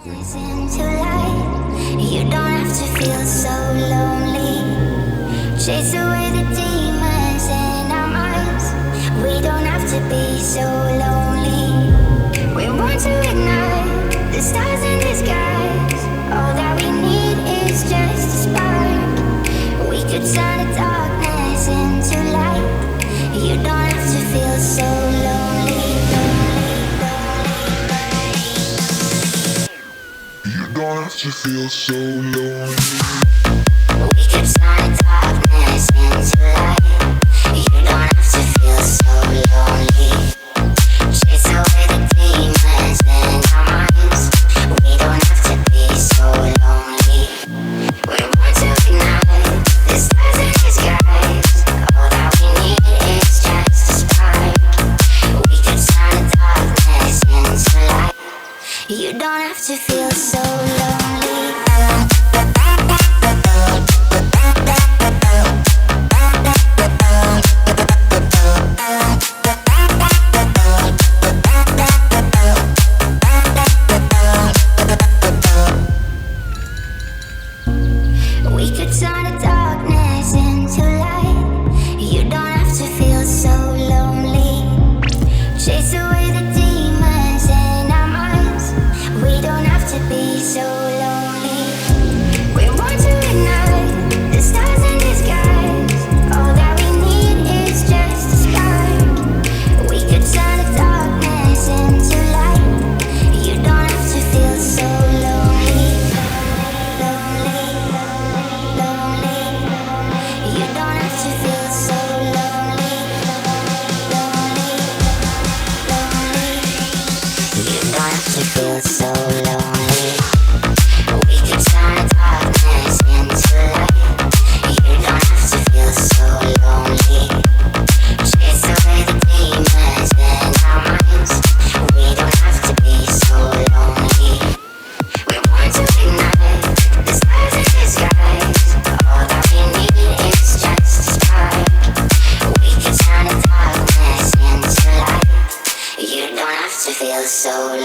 Into light, you don't have to feel so lonely. Chase away the demons in our minds. We don't have to be so lonely. We're born to ignite the stars in the skies. All that we need is just a spark. We could turn the darkness into light. You don't have to feel so lonely. Don't have to feel so lonely. We could turn the darkness into light. You don't have to feel so lonely. Chase away the demons in our minds. We don't have to be so lonely. We're born to ignite the stars in the skies. All that we need is just a spark. We could turn the darkness into light. You don't have to feel so lonely. We could turn the darkness into light. You don't have to feel so lonely. Chase away the demons in our minds. We don't have to be so lonely. We're born to ignite the stars in the skies. All that we need is just a spark. We could turn the darkness into light. You don't have to feel so lonely. Lonely, lonely. You don't have to feel so lonely. Lonely, lonely. You don't have to feel so lonely. We could turn the darkness into light. You don't have to feel so lonely. Chase away the demons in our minds. We don't have to be so lonely. We're born to ignite the stars in the skies. All that we need is just a spark. We can turn the darkness into light. You don't have to feel so lonely.